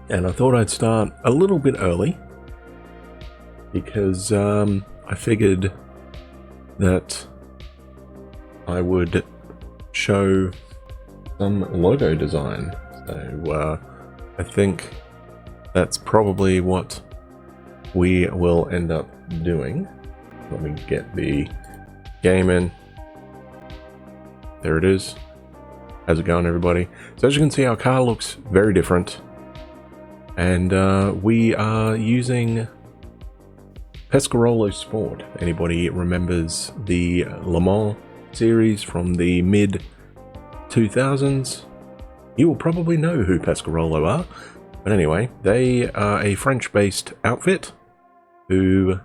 And I thought I'd start a little bit early because I figured that I would show some logo design. So I think that's probably what we will end up doing. Let me get the game in. There it is. How's it going, everybody? So as you can see, our car looks very different. And we are using Pescarolo Sport. Anybody remembers the Le Mans series from the mid 2000s? You will probably know who Pescarolo are. But anyway, they are a French-based outfit who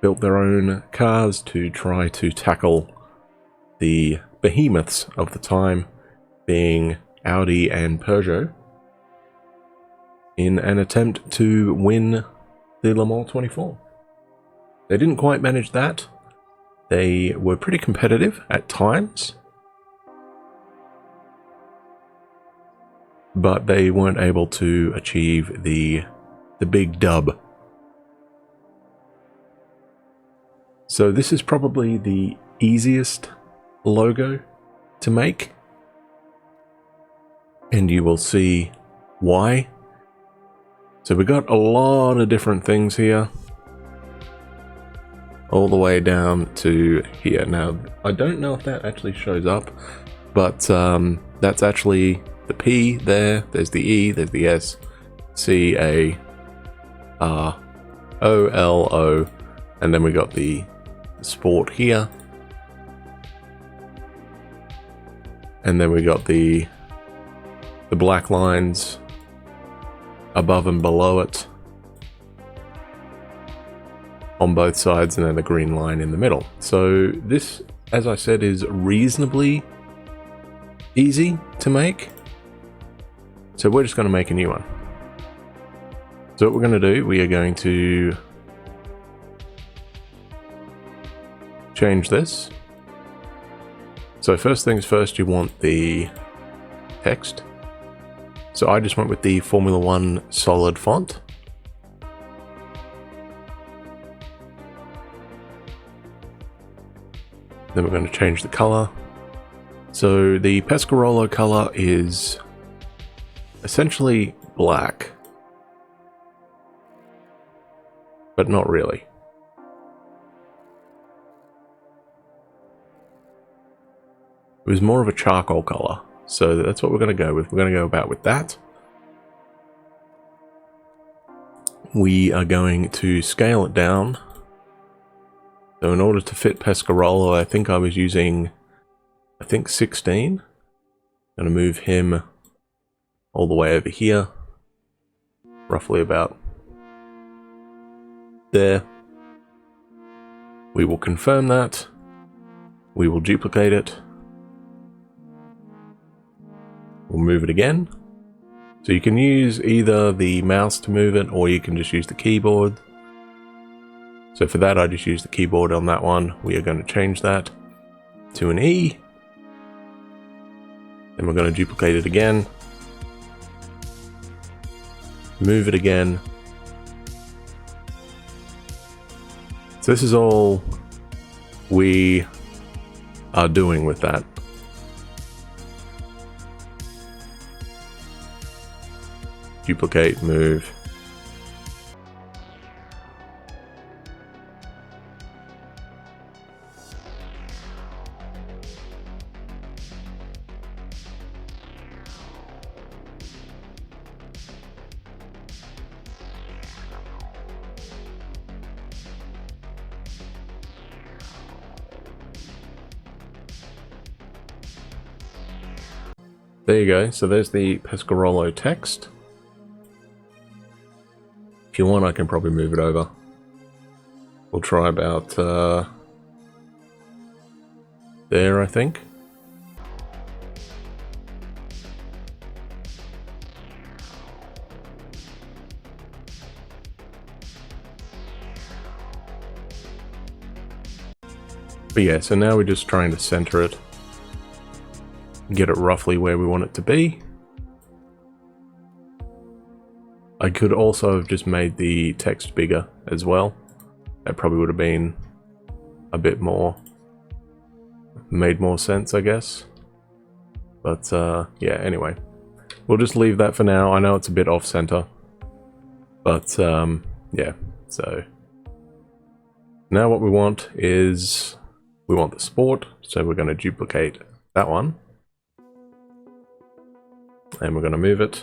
built their own cars to try to tackle the behemoths of the time, being Audi and Peugeot, in an attempt to win the Le Mans 24. They didn't quite manage that. They were pretty competitive at times, but they weren't able to achieve the big dub. So this is probably the easiest logo to make, and you will see why. So we got a lot of different things here, all the way down to here. Now, I don't know if that actually shows up, but that's actually the P there, there's the E, there's the S, C, A, R, O, L, O, and then we got the Sport here. And then we got the black lines above and below it on both sides, and then the green line in the middle. So this, as I said, is reasonably easy to make. So we're just going to make a new one. So what we're going to do, we are going to change this. So first things first, you want the text. So I just went with the Formula 1 solid font. Then we're going to change the color. So the Pescarolo color is essentially black, but not really. It was more of a charcoal color, so that's what we're going to go with. We're going to go about with that. We are going to scale it down. So in order to fit Pescarolo, I think I was using, 16. I'm going to move him all the way over here, roughly about there. We will confirm that. We will duplicate it. We'll move it again. So you can use either the mouse to move it, or you can just use the keyboard. So for that, I just use the keyboard on that one. We are going to change that to an E. Then we're going to duplicate it again. Move it again. So this is all we are doing with that. Duplicate, move. There you go. So there's the Pescarolo text. If you want, I can probably move it over. We'll try about there, I think. But yeah, so now we're just trying to center it, get it roughly where we want it to be. I could also have just made the text bigger as well. That probably would have been a bit more, made more sense, I guess. But yeah, anyway, we'll just leave that for now. I know it's a bit off center, but yeah, so now what we want is, we want the sport, so we're going to duplicate that one, and we're going to move it.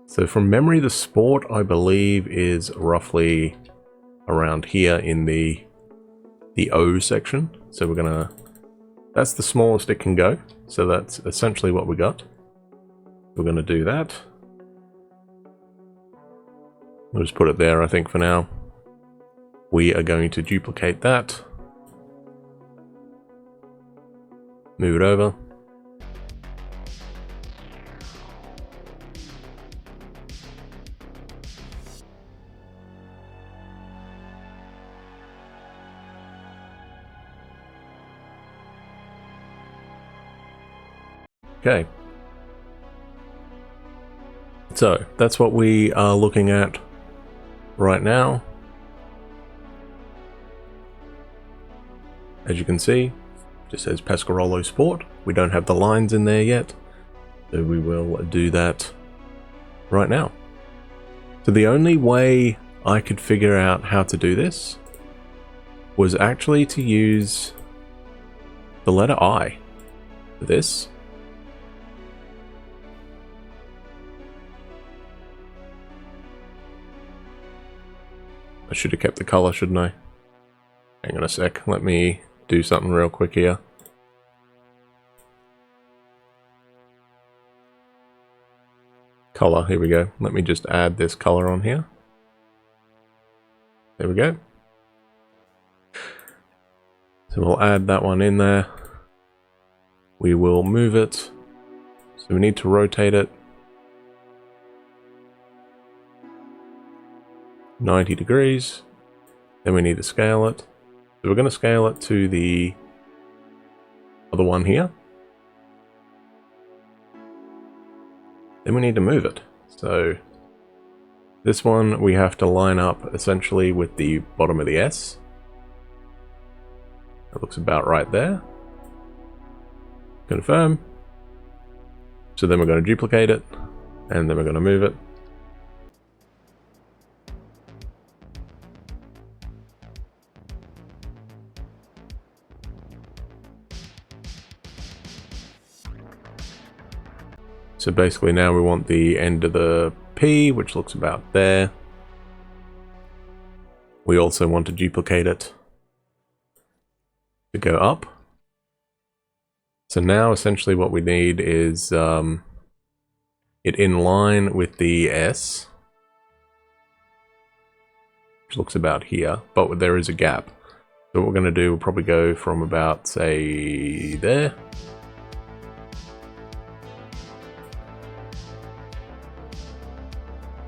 So from memory, the sport, I believe, is roughly around here in the O section. So we're gonna, that's the smallest it can go. So that's essentially what we got. We're gonna do that. We'll just put it there, I think, for now. We are going to duplicate that. Move it over. Okay, so that's what we are looking at right now. As you can see, it just says Pescarolo Sport. We don't have the lines in there yet, so we will do that right now. So the only way I could figure out how to do this was actually to use the letter I for this. I should have kept the color, shouldn't I? Hang on a sec, let me do something real quick here. Color, here we go. Let me just add this color on here. There we go. So we'll add that one in there. We will move it. So we need to rotate it 90 degrees. Then we need to scale it. So we're going to scale it to the other one here. Then we need to move it. So this one we have to line up essentially with the bottom of the S. That looks about right there. Confirm. So then we're going to duplicate it, and then we're going to move it. So basically now we want the end of the P, which looks about there. We also want to duplicate it to go up. So now essentially what we need is it in line with the S, which looks about here, but there is a gap. So what we're going to do, we'll probably go from about, say, there.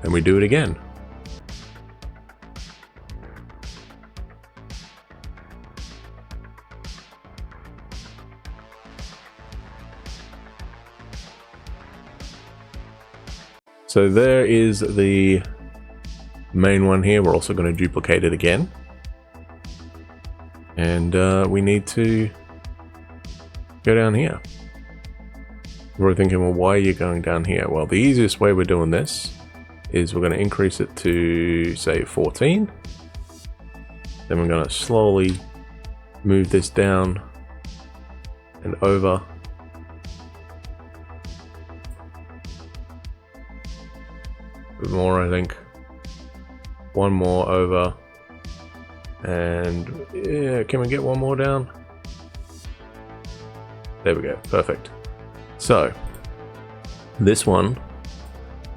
And we do it again. So there is the main one here. We're also going to duplicate it again. And we need to go down here. We're thinking, well, why are you going down here? Well, the easiest way we're doing this is we're going to increase it to, say, 14. Then we're going to slowly move this down and over. A bit more, I think. One more over. And yeah, can we get one more down? There we go, perfect. So, this one,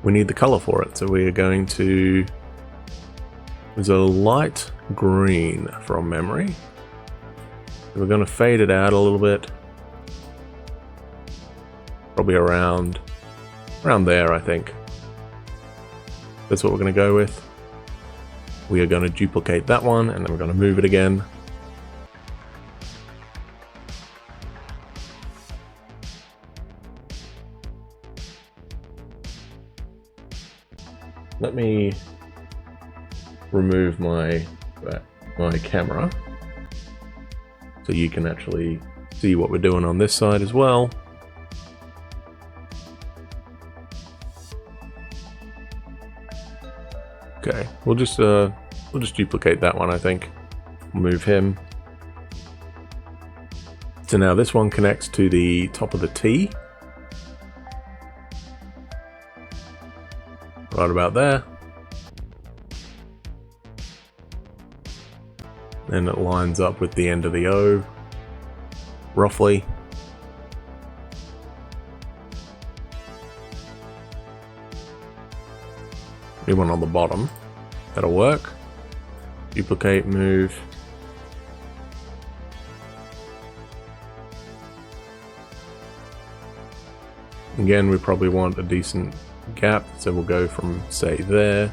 we need the color for it. So we are going to, there's a light green from memory. So we're going to fade it out a little bit. Probably around there, I think. That's what we're going to go with. We are going to duplicate that one, and then we're going to move it again. let me remove my camera so you can actually see what we're doing on this side as well. Okay, we'll just duplicate that one, I think. Move him. So now this one connects to the top of the T. Right about there. And it lines up with the end of the O, roughly. New one on the bottom. That'll work. Duplicate, move. Again, we probably want a decent gap, so we'll go from, say, there.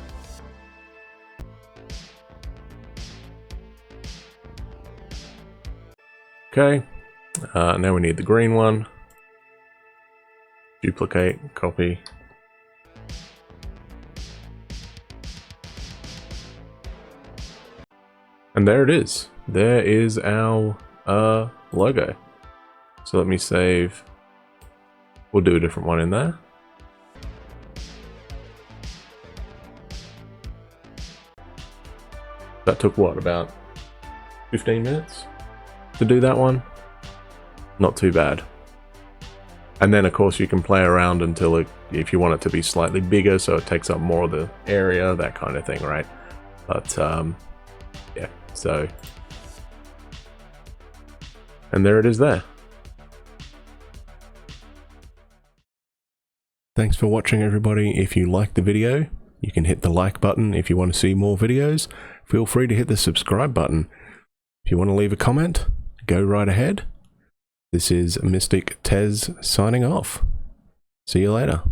Okay, now we need the green one. Duplicate, copy. And there it is. There is our logo. So let me save. We'll do a different one in there. That took what, about 15 minutes to do that one? Not too bad. And then of course you can play around until it, if you want it to be slightly bigger so it takes up more of the area, that kind of thing, right? But yeah, so, and there it is there. Thanks for watching, everybody. If you liked the video, you can hit the like button. If you want to see more videos, feel free to hit the subscribe button. If you want to leave a comment, go right ahead. This is Mystic Tez signing off. See you later.